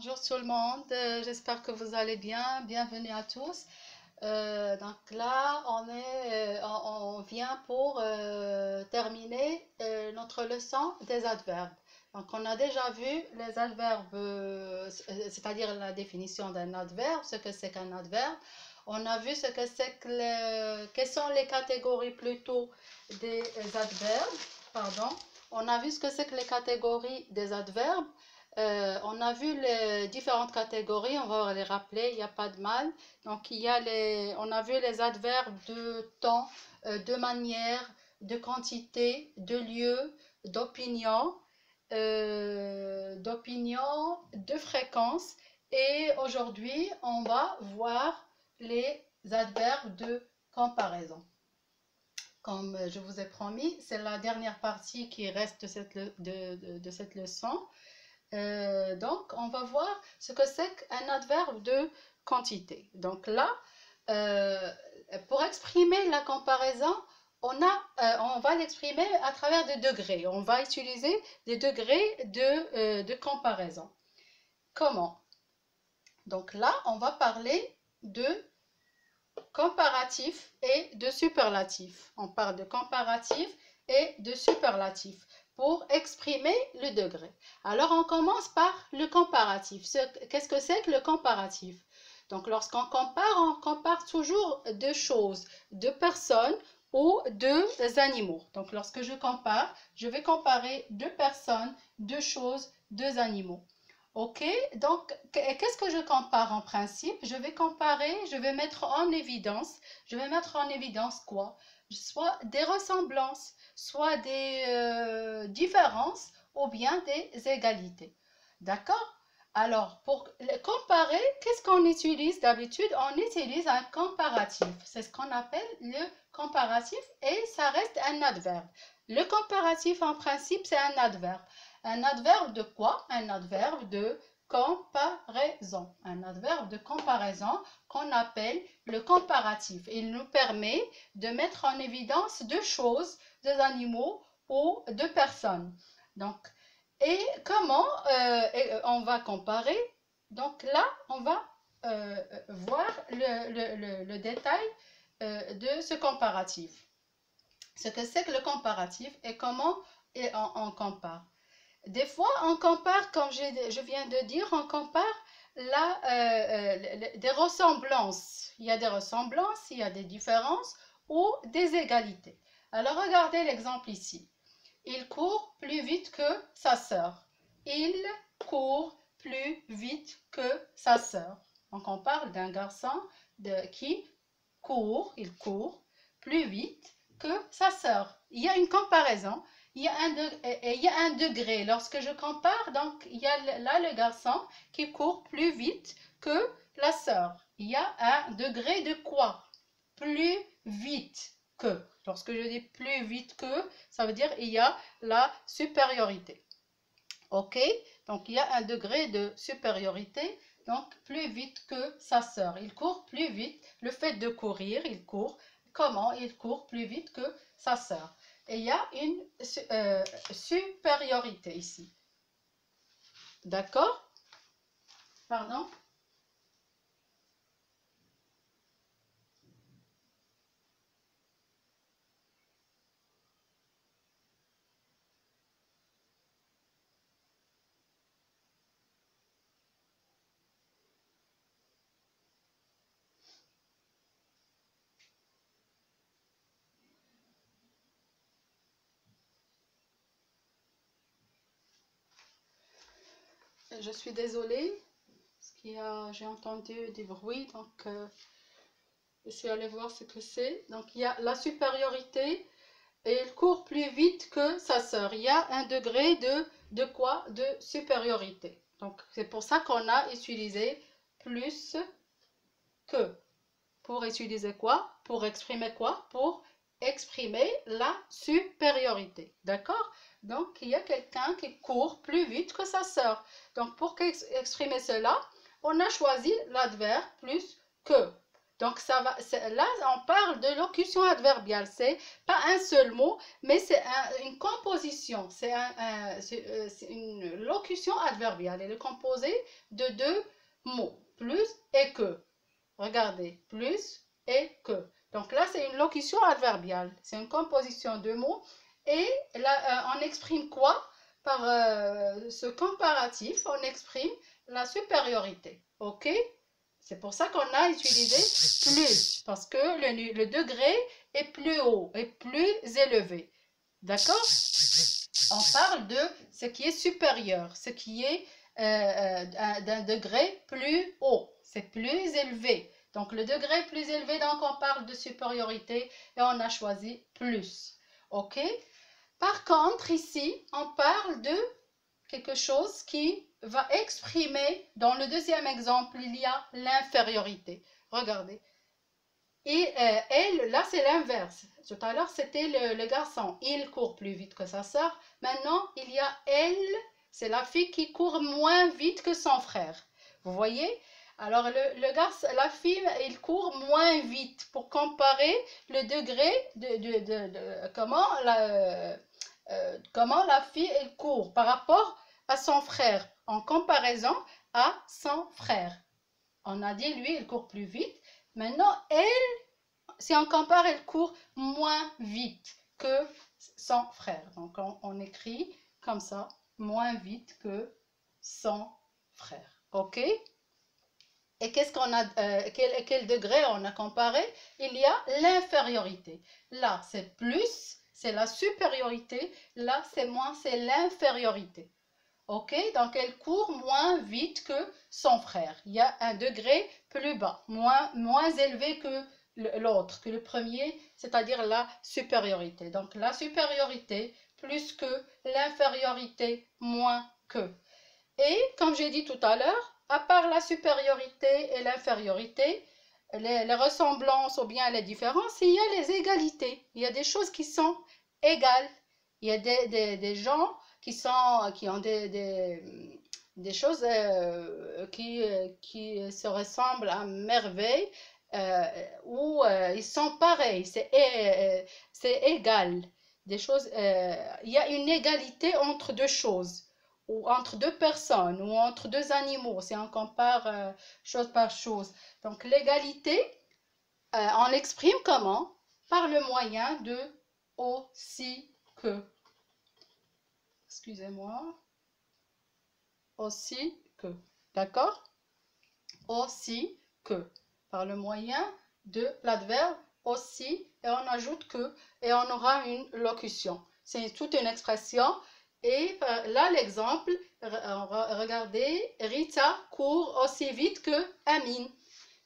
Bonjour tout le monde, j'espère que vous allez bien. Bienvenue à tous. Donc là, on vient pour terminer notre leçon des adverbes. Donc on a déjà vu les adverbes, c'est-à-dire la définition d'un adverbe, ce que c'est qu'un adverbe. On a vu ce que c'est que quelles sont les catégories plutôt des adverbes. Pardon. On a vu ce que c'est que les catégories des adverbes. On a vu les différentes catégories, on va les rappeler, il n'y a pas de mal. Donc, on a vu les adverbes de temps, de manière, de quantité, de lieu, d'opinion, de fréquence. Et aujourd'hui, on va voir les adverbes de comparaison. Comme je vous ai promis, c'est la dernière partie qui reste de cette leçon. Donc, on va voir ce que c'est qu'un adverbe de quantité. Donc là, pour exprimer la comparaison, on va l'exprimer à travers des degrés. On va utiliser des degrés de comparaison. Comment? Donc là, on va parler de comparatif et de superlatif. On parle de comparatif et de superlatif pour exprimer le degré. Alors, on commence par le comparatif. Qu'est-ce que c'est que le comparatif? Donc, lorsqu'on compare toujours deux choses, deux personnes ou deux animaux. Donc, lorsque je compare, je vais comparer deux personnes, deux choses, deux animaux. Ok, donc qu'est-ce que je compare en principe? Je vais mettre en évidence quoi? Soit des ressemblances, soit des différences ou bien des égalités. D'accord? Alors, pour comparer, qu'est-ce qu'on utilise d'habitude? On utilise un comparatif. C'est ce qu'on appelle le comparatif et ça reste un adverbe. Le comparatif, en principe, c'est un adverbe. Un adverbe de quoi? Un adverbe de comparaison. Un adverbe de comparaison qu'on appelle le comparatif. Il nous permet de mettre en évidence deux choses, deux animaux ou deux personnes. Donc, et comment on va comparer? Donc là, on va voir le détail de ce comparatif. Ce que c'est que le comparatif et comment on compare. Des fois, on compare, comme je viens de dire, on compare des ressemblances. Il y a des ressemblances, il y a des différences ou des égalités. Alors, regardez l'exemple ici. Il court plus vite que sa sœur. Il court plus vite que sa sœur. Donc, on parle d'un garçon qui court, il court plus vite que sa sœur. Il y a une comparaison. Il y a un degré. Lorsque je compare, donc, il y a là le garçon qui court plus vite que la sœur. Il y a un degré de quoi? Plus vite que. Lorsque je dis plus vite que, ça veut dire il y a la supériorité. Ok? Donc, il y a un degré de supériorité. Donc, plus vite que sa sœur. Il court plus vite. Le fait de courir, il court. Comment? Il court plus vite que sa sœur. Et il y a une supériorité ici. D'accord? Pardon? Je suis désolée, j'ai entendu des bruits, donc je suis allée voir ce que c'est. Donc il y a la supériorité et il court plus vite que sa sœur. Il y a un degré de quoi? De supériorité. Donc c'est pour ça qu'on a utilisé plus que. Pour utiliser quoi? Pour exprimer quoi? Pour exprimer la supériorité. D'accord? Donc, il y a quelqu'un qui court plus vite que sa sœur. Donc, pour exprimer cela, on a choisi l'adverbe plus que. Donc, là, on parle de locution adverbiale. C'est pas un seul mot, mais c'est une composition. C'est une locution adverbiale. Elle est composée de deux mots, plus et que. Regardez, plus et que. Donc là, c'est une locution adverbiale. C'est une composition de mots. Et là, on exprime quoi? Par ce comparatif, on exprime la supériorité. OK? C'est pour ça qu'on a utilisé plus, parce que le degré est plus haut, est plus élevé. D'accord? On parle de ce qui est supérieur, ce qui est d'un degré plus haut, c'est plus élevé. Donc le degré est plus élevé, donc on parle de supériorité et on a choisi plus. OK? Par contre, ici, on parle de quelque chose qui va exprimer, dans le deuxième exemple, il y a l'infériorité. Regardez. Et elle, là, c'est l'inverse. Tout à l'heure, c'était le garçon. Il court plus vite que sa sœur. Maintenant, il y a elle, c'est la fille qui court moins vite que son frère. Vous voyez? Alors, le garçon, la fille, il court moins vite pour comparer le degré de comment la fille elle court par rapport à son frère, en comparaison à son frère. On a dit, lui, il court plus vite. Maintenant, elle, si on compare, elle court moins vite que son frère. Donc, on écrit comme ça, moins vite que son frère. OK? Et qu'est-ce qu'on a, quel degré on a comparé? Il y a l'infériorité. Là, c'est plus, c'est la supériorité. Là, c'est moins, c'est l'infériorité. OK? Donc, elle court moins vite que son frère. Il y a un degré plus bas, moins élevé que l'autre, que le premier, c'est-à-dire la supériorité. Donc, la supériorité plus que, l'infériorité moins que. Et, comme j'ai dit tout à l'heure, à part la supériorité et l'infériorité, les ressemblances ou bien les différences, il y a les égalités. Il y a des choses qui sont égales. Il y a des gens qui ont des choses qui se ressemblent à merveille, où ils sont pareils, c'est égal. Des choses, il y a une égalité entre deux choses, ou entre deux personnes, ou entre deux animaux, si on compare chose par chose. Donc l'égalité, on l'exprime comment? Par le moyen de aussi que. Excusez-moi. Aussi que. D'accord? Aussi que. Par le moyen de l'adverbe aussi, et on ajoute que, et on aura une locution. C'est toute une expression. Et là, l'exemple, regardez, Rita court aussi vite que Amine.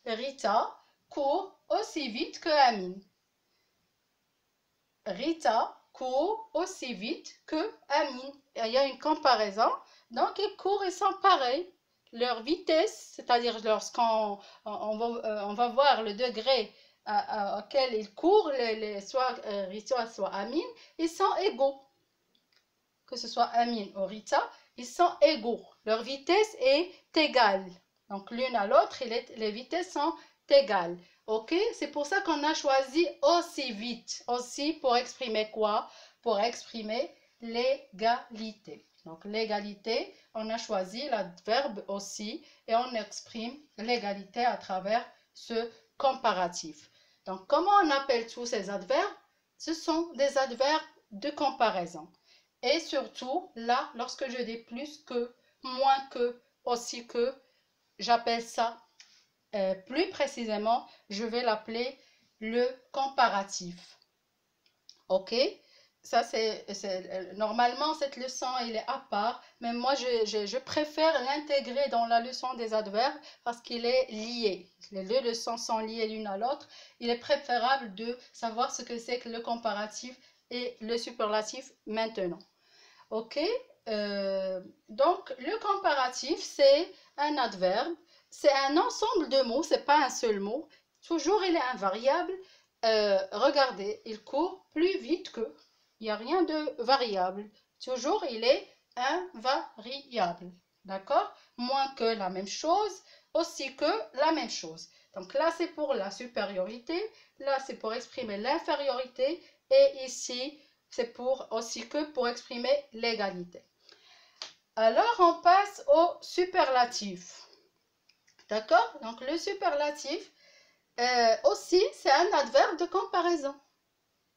Rita court aussi vite que Amine. Rita court aussi vite que Amine. Il y a une comparaison. Donc, ils courent, ils sont pareils. Leur vitesse, c'est-à-dire lorsqu'on on va voir le degré auquel ils courent, soit Rita, soit Amine, ils sont égaux. Que ce soit Amine ou Rita, ils sont égaux. Leur vitesse est égale. Donc, l'une à l'autre, les vitesses sont égales. OK? C'est pour ça qu'on a choisi aussi vite. Aussi pour exprimer quoi? Pour exprimer l'égalité. Donc, l'égalité, on a choisi l'adverbe aussi et on exprime l'égalité à travers ce comparatif. Donc, comment on appelle tous ces adverbes? Ce sont des adverbes de comparaison. Et surtout, là, lorsque je dis plus que, moins que, aussi que, j'appelle ça, plus précisément, je vais l'appeler le comparatif. OK? Ça, normalement, cette leçon, elle est à part, mais moi, je préfère l'intégrer dans la leçon des adverbes parce qu'il est lié. Les deux leçons sont liées l'une à l'autre. Il est préférable de savoir ce que c'est que le comparatif et le superlatif maintenant. OK? Donc, le comparatif, c'est un adverbe. C'est un ensemble de mots, c'est pas un seul mot. Toujours, il est invariable. Regardez, il court plus vite que. Il n'y a rien de variable. Toujours, il est invariable. D'accord? Moins que la même chose, aussi que la même chose. Donc là, c'est pour la supériorité, là, c'est pour exprimer l'infériorité, et ici, c'est aussi que pour exprimer l'égalité. Alors, on passe au superlatif. D'accord? Donc, le superlatif, aussi, c'est un adverbe de comparaison.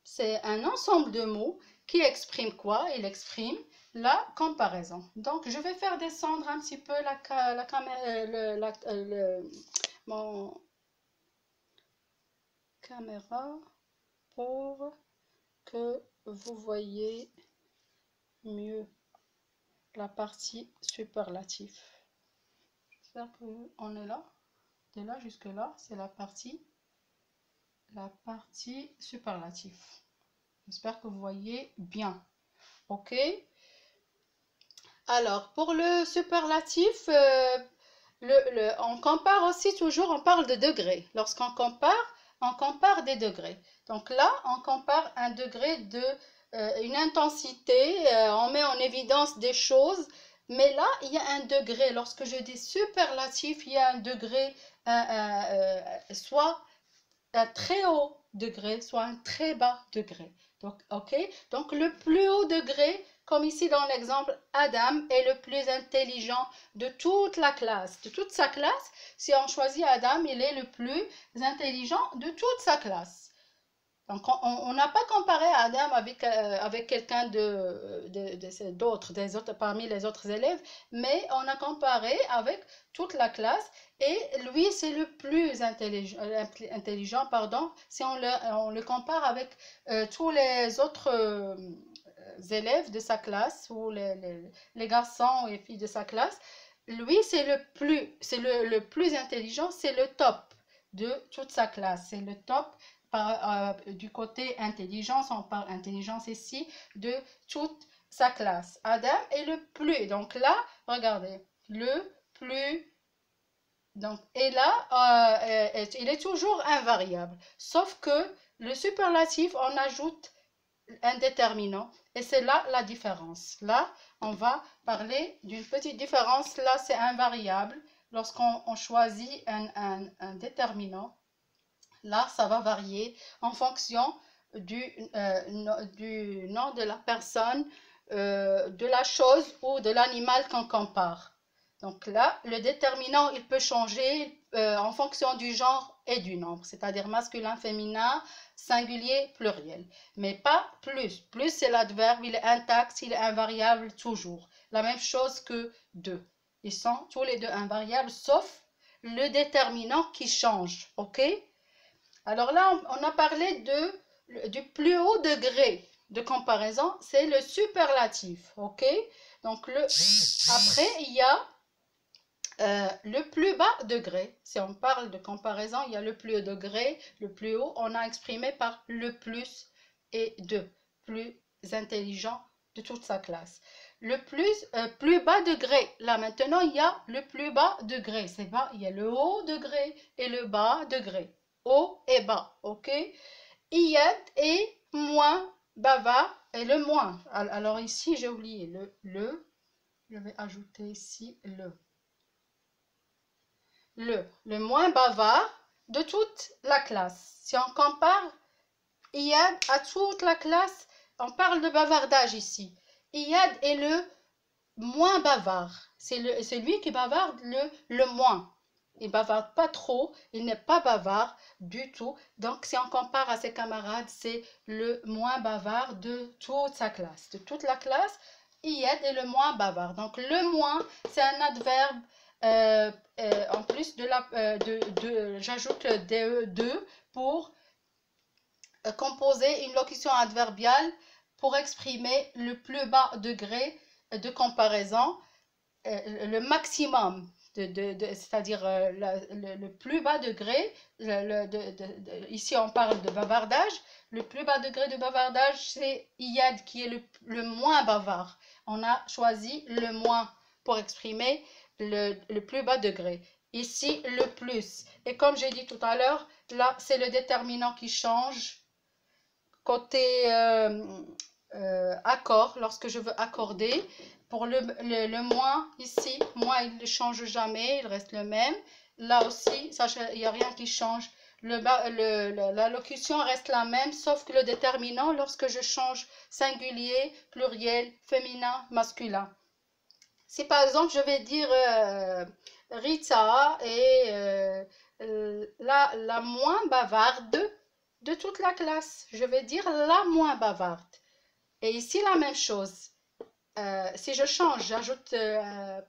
C'est un ensemble de mots qui exprime quoi? Il exprime la comparaison. Donc, je vais faire descendre un petit peu la caméra, mon caméra pour que vous voyez mieux la partie superlatif. J'espère qu'on est là. De là jusque là, c'est la partie superlatif. J'espère que vous voyez bien. Ok? Alors, pour le superlatif, on compare aussi toujours, on parle de degrés. Lorsqu'on compare, on compare des degrés. Donc là, on compare un degré de une intensité, on met en évidence des choses, mais là, il y a un degré. Lorsque je dis superlatif, il y a un degré, soit un très haut degré, soit un très bas degré. Donc, ok? Donc, le plus haut degré, comme ici dans l'exemple, Adam est le plus intelligent de toute la classe, de toute sa classe. Si on choisit Adam, il est le plus intelligent de toute sa classe. Donc, on n'a pas comparé Adam avec quelqu'un d'autre, parmi les autres élèves, mais on a comparé avec toute la classe et lui, c'est le plus intelligent, pardon, si on le compare avec tous les autres élèves de sa classe ou les garçons et filles de sa classe. Lui, c'est le plus intelligent, c'est le top de toute sa classe, c'est le top. Du côté intelligence, on parle intelligence ici, de toute sa classe. Adam est le plus. Donc là, regardez, le plus. Donc, et là, il est toujours invariable. Sauf que le superlatif, on ajoute un déterminant. Et c'est là la différence. Là, on va parler d'une petite différence. Là, c'est invariable. Lorsqu'on choisit un déterminant, là, ça va varier en fonction du nom de la personne, de la chose ou de l'animal qu'on compare. Donc là, le déterminant, il peut changer en fonction du genre et du nombre, c'est-à-dire masculin, féminin, singulier, pluriel. Mais pas plus. Plus, c'est l'adverbe, il est intact, il est invariable toujours. La même chose que deux. Ils sont tous les deux invariables, sauf le déterminant qui change. OK? Alors là, on a parlé du plus haut degré de comparaison, c'est le superlatif, ok? Donc, après, il y a le plus bas degré. Si on parle de comparaison, il y a le plus haut degré, le plus haut, on a exprimé par le plus et de, plus intelligent de toute sa classe. Le plus bas degré, là maintenant, il y a le plus bas degré, c'est bas, il y a le haut degré et le bas degré. Haut et bas, ok? Iyad est moins bavard et le moins. Alors ici, j'ai oublié le. Je vais ajouter ici le moins bavard de toute la classe. Si on compare Iyad à toute la classe, on parle de bavardage ici. Iyad est le moins bavard. C'est lui qui bavarde le moins. Il ne bavarde pas trop, il n'est pas bavard du tout. Donc, si on compare à ses camarades, c'est le moins bavard de toute sa classe. De toute la classe, Iyad est le moins bavard. Donc, le moins, c'est un adverbe. En plus j'ajoute le de pour composer une locution adverbiale pour exprimer le plus bas degré de comparaison, le maximum, c'est-à-dire le plus bas degré, ici on parle de bavardage, le plus bas degré de bavardage c'est Iyad qui est le moins bavard. On a choisi le moins pour exprimer le plus bas degré. Ici le plus. Et comme j'ai dit tout à l'heure, là c'est le déterminant qui change. Côté accord, lorsque je veux accorder, Pour le moins, ici, moins il ne change jamais, il reste le même. Là aussi, il n'y a rien qui change. La locution reste la même, sauf que le déterminant, lorsque je change singulier, pluriel, féminin, masculin. Si par exemple, je vais dire Rita est la moins bavarde de toute la classe. Je vais dire la moins bavarde. Et ici, la même chose. Si je change, j'ajoute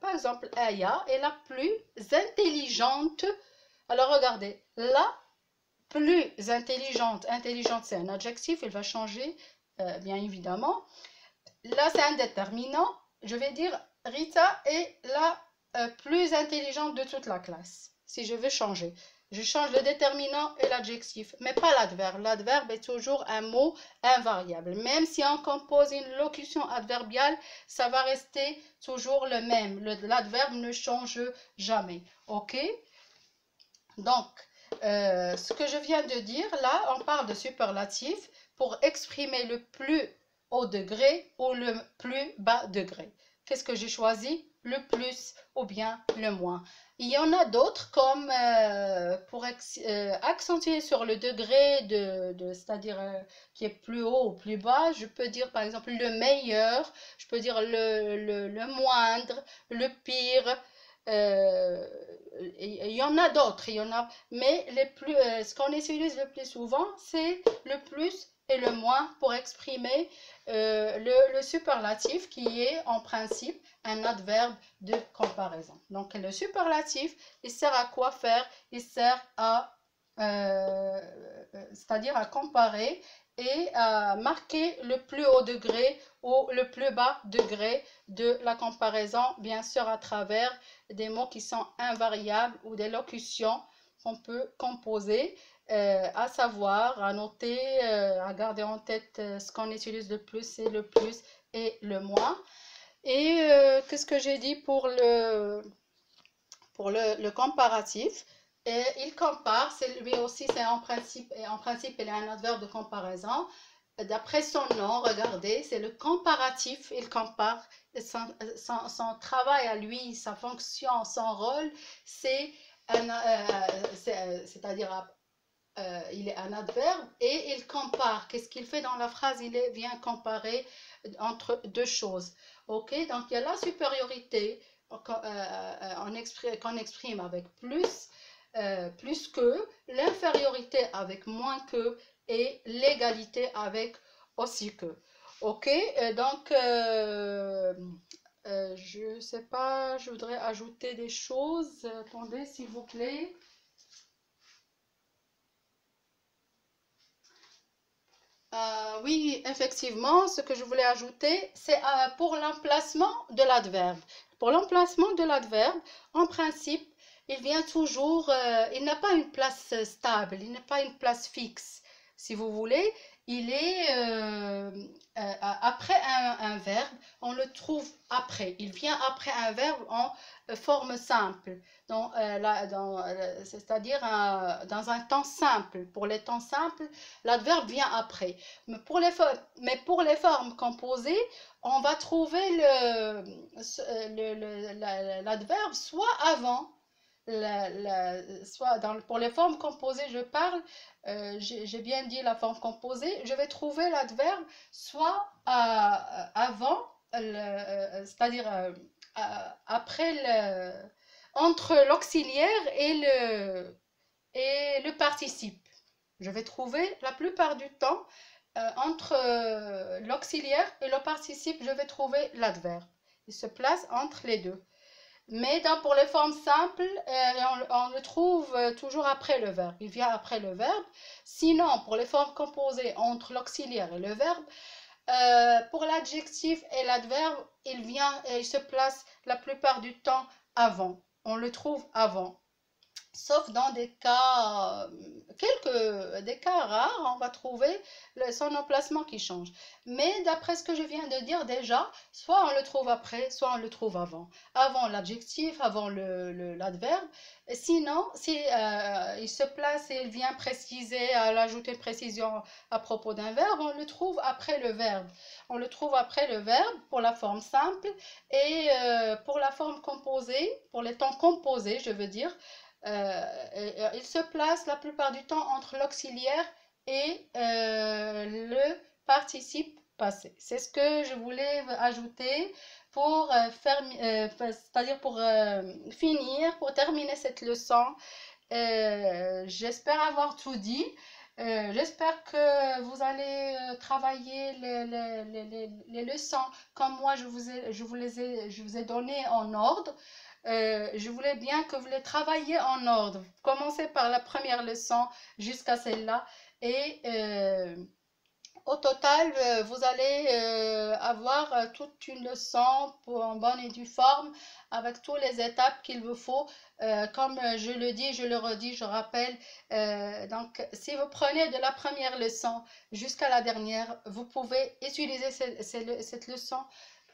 par exemple Aya est la plus intelligente. Alors regardez, la plus intelligente, intelligente c'est un adjectif, il va changer bien évidemment. Là c'est un déterminant, je vais dire Rita est la plus intelligente de toute la classe. Si je veux changer, je change le déterminant et l'adjectif, mais pas l'adverbe. L'adverbe est toujours un mot invariable. Même si on compose une locution adverbiale, ça va rester toujours le même. L'adverbe ne change jamais. Ok? Donc, ce que je viens de dire, là, on parle de superlatif pour exprimer le plus haut degré ou le plus bas degré. Qu'est-ce que j'ai choisi? Le plus ou bien le moins. Il y en a d'autres comme pour accentuer sur le degré c'est-à-dire qui est plus haut ou plus bas, je peux dire par exemple le meilleur, je peux dire le moindre, le pire. Il y en a d'autres, mais ce qu'on utilise le plus souvent, c'est le plus et le moins pour exprimer le superlatif qui est en principe un adverbe de comparaison. Donc le superlatif, il sert à quoi faire? Il sert c'est-à-dire à comparer et à marquer le plus haut degré ou le plus bas degré de la comparaison, bien sûr à travers des mots qui sont invariables ou des locutions qu'on peut composer, à savoir, à noter, à garder en tête ce qu'on utilise le plus, c'est le plus et le moins. Et qu'est-ce que j'ai dit pour le comparatif? Et il compare, lui aussi c'est en principe il est un adverbe de comparaison. D'après son nom, regardez, c'est le comparatif, il compare son travail à lui, sa fonction, son rôle, c'est-à-dire il est un adverbe et il compare. Qu'est-ce qu'il fait dans la phrase? Il vient comparer entre deux choses. Ok, donc il y a la supériorité qu'on exprime avec plus que, l'infériorité avec moins que et l'égalité avec aussi que. Ok, donc je sais pas, je voudrais ajouter des choses. Attendez, s'il vous plaît. Oui, effectivement, ce que je voulais ajouter, c'est pour l'emplacement de l'adverbe. Pour l'emplacement de l'adverbe, en principe, il vient toujours, il n'a pas une place stable, il n'a pas une place fixe, si vous voulez. Il est après un verbe, on le trouve après. Il vient après un verbe en forme simple, c'est-à-dire dans un temps simple. Pour les temps simples, l'adverbe vient après. Mais pour les formes composées, on va trouver l'adverbe soit avant, pour les formes composées, je parle, j'ai bien dit la forme composée, je vais trouver l'adverbe soit avant, c'est-à-dire après entre l'auxiliaire et le participe. Je vais trouver la plupart du temps entre l'auxiliaire et le participe, je vais trouver l'adverbe. Il se place entre les deux. Mais pour les formes simples, on le trouve toujours après le verbe. Il vient après le verbe. Sinon, pour les formes composées entre l'auxiliaire et le verbe, pour l'adjectif et l'adverbe, il se place la plupart du temps avant. On le trouve avant. Sauf dans des cas, des cas rares, on va trouver son emplacement qui change. Mais d'après ce que je viens de dire déjà, soit on le trouve après, soit on le trouve avant. Avant l'adjectif, avant l'adverbe. Sinon, si il se place et il vient préciser, ajouter une précision à propos d'un verbe, on le trouve après le verbe. On le trouve après le verbe pour la forme simple et pour la forme composée, pour les temps composés, je veux dire. Il se place la plupart du temps entre l'auxiliaire et le participe passé. C'est ce que je voulais ajouter pour c'est-à-dire pour finir, pour terminer cette leçon. J'espère avoir tout dit. J'espère que vous allez travailler les leçons comme moi je vous ai donné en ordre. Je voulais bien que vous les travailliez en ordre. Commencez par la première leçon jusqu'à celle-là. Et au total, vous allez avoir toute une leçon en bonne et due forme avec toutes les étapes qu'il vous faut. Comme je le dis, je le redis, je rappelle. Donc, si vous prenez de la première leçon jusqu'à la dernière, vous pouvez utiliser cette leçon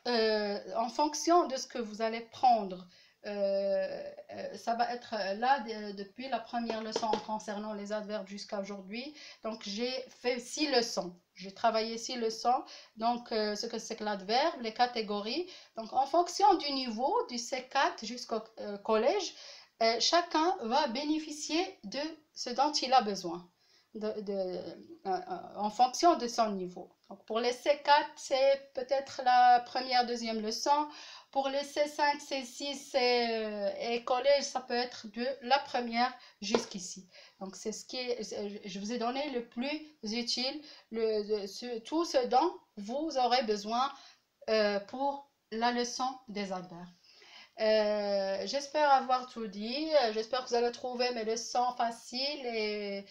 en fonction de ce que vous allez prendre. Ça va être là depuis la première leçon concernant les adverbes jusqu'à aujourd'hui. Donc, j'ai fait 6 leçons. J'ai travaillé 6 leçons. Donc, ce que c'est que l'adverbe, les catégories. Donc, en fonction du niveau, du C4 jusqu'au collège, chacun va bénéficier de ce dont il a besoin. En fonction de son niveau. Donc pour les C4, c'est peut-être la première, deuxième leçon. Pour les C5, C6 et collège, ça peut être de la première jusqu'ici. Donc c'est ce qui est, je vous ai donné le plus utile, tout ce dont vous aurez besoin pour la leçon des adverbes. J'espère avoir tout dit. J'espère que vous allez trouver mes leçons faciles et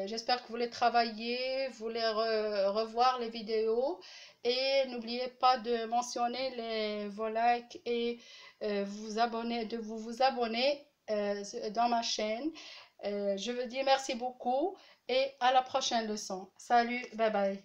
j'espère que vous les travaillez, vous les revoir les vidéos et n'oubliez pas de mentionner vos likes et vous abonner, de vous abonner dans ma chaîne. Je vous dis merci beaucoup et à la prochaine leçon. Salut, bye bye.